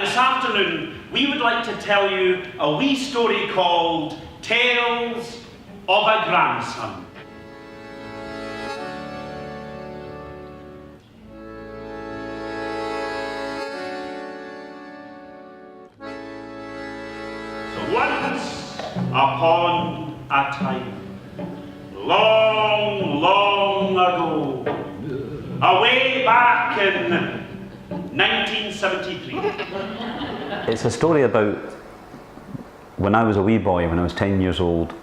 This afternoon, we would like to tell you a wee story called Tales of a Grandson. So once upon a time, long, long ago, away back in 1973. It's a story about when I was a wee boy, when I was 10 years old.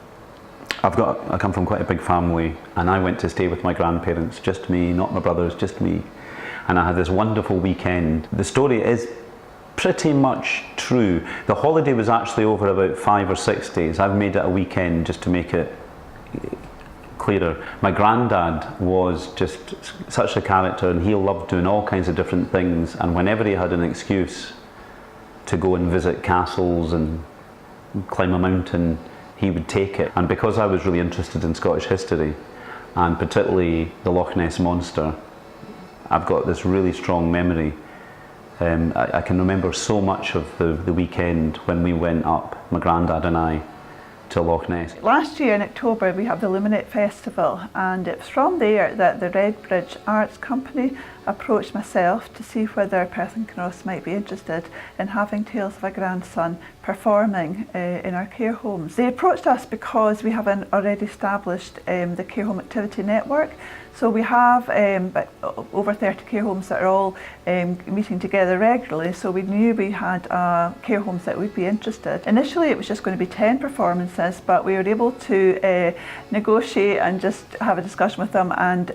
I come from quite a big family, and I went to stay with my grandparents, just me, not my brothers, just me. And I had this wonderful weekend. The story is pretty much true. The holiday was actually over about 5 or 6 days. I've made it a weekend just to make it clearer. My granddad was just such a character, and he loved doing all kinds of different things, and whenever he had an excuse to go and visit castles and climb a mountain, he would take it. And because I was really interested in Scottish history, and particularly the Loch Ness Monster, I've got this really strong memory. I can remember so much of the weekend when we went up, my granddad and I, to Loch Ness. Last year in October we had the Luminate Festival, and it's from there that the Redbridge Arts Company approached myself to see whether Perth and Kinross might be interested in having Tales of a Grandson performing in our care homes. They approached us because we have an already established the Care Home Activity Network. So we have over 30 care homes that are all meeting together regularly, so we knew we had care homes that would be interested. Initially it was just going to be 10 performances, but we were able to negotiate and just have a discussion with them, and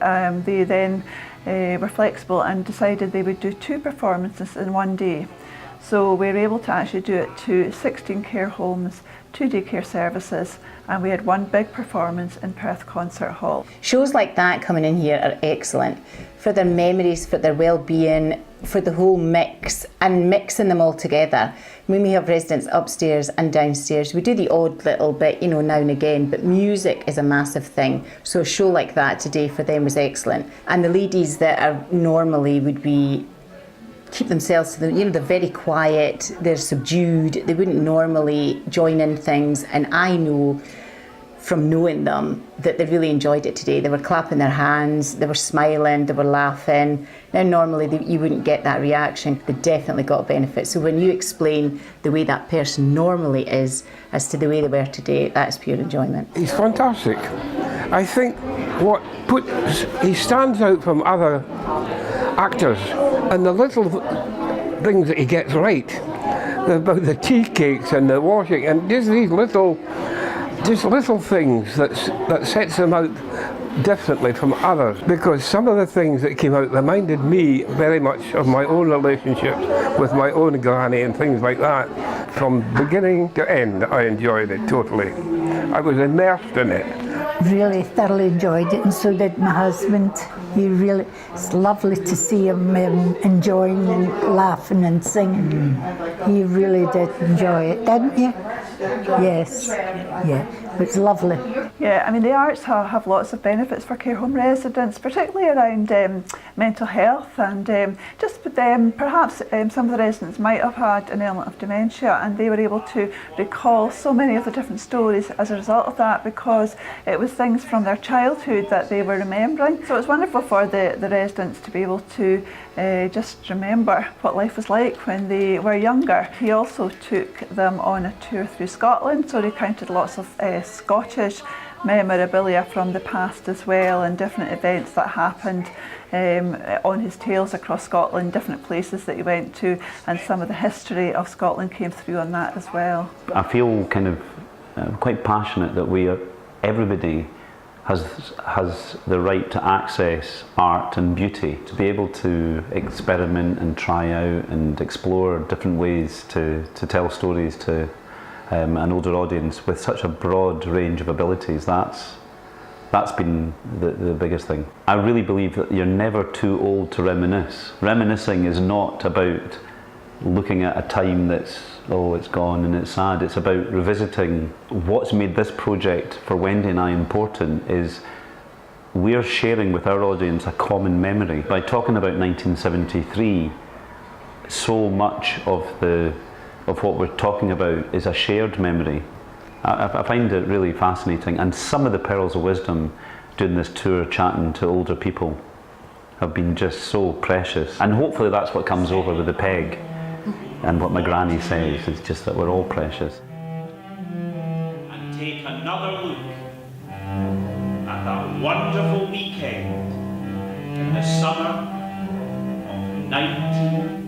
they then were flexible and decided they would do 2 performances in one day. So we were able to actually do it to 16 care homes, 2 daycare services, and we had 1 big performance in Perth Concert Hall. Shows like that coming in here are excellent for their memories, for their well-being, for the whole mix, and mixing them all together. When we have residents upstairs and downstairs, we do the odd little bit, now and again, but music is a massive thing. So a show like that today for them was excellent. And the ladies that are normally would be keep themselves to they're very quiet, they're subdued, they wouldn't normally join in things, and I know from knowing them that they really enjoyed it today. They were clapping their hands, they were smiling, they were laughing. Now normally you wouldn't get that reaction. They definitely got a benefit. So when you explain the way that person normally is as to the way they were today, that's pure enjoyment. He's fantastic. I think he stands out from other actors, and the little things that he gets right, about the tea cakes and the washing, and just these little things that sets him out differently from others, because some of the things that came out reminded me very much of my own relationship with my own granny and things like that. From beginning to end, I enjoyed it totally. I was immersed in it. Really thoroughly enjoyed it, and so did my husband. It's lovely to see him enjoying and laughing and singing. He really did enjoy it, didn't you? Yes, yeah, it was lovely. Yeah, I mean the arts have lots of benefits for care home residents, particularly around mental health, and just with them, perhaps some of the residents might have had an element of dementia, and they were able to recall so many of the different stories as a result of that, because it was things from their childhood that they were remembering. So it's wonderful for the residents to be able to just remember what life was like when they were younger. He also took them on a tour through Scotland, so they recounted lots of Scottish memorabilia from the past as well, and different events that happened on his tales across Scotland, different places that he went to, and some of the history of Scotland came through on that as well. I feel kind of quite passionate that everybody has the right to access art and beauty, to be able to experiment and try out and explore different ways to tell stories to an older audience with such a broad range of abilities. That's been the biggest thing. I really believe that you're never too old to reminisce. Reminiscing is not about looking at a time that's, it's gone and it's sad. It's about revisiting. What's made this project for Wendy and I important is we're sharing with our audience a common memory. By talking about 1973, so much of what we're talking about is a shared memory. I find it really fascinating, and some of the pearls of wisdom doing this tour, chatting to older people, have been just so precious. And hopefully that's what comes over with the peg, and what my granny says, is just that we're all precious. And take another look at that wonderful weekend in the summer of 19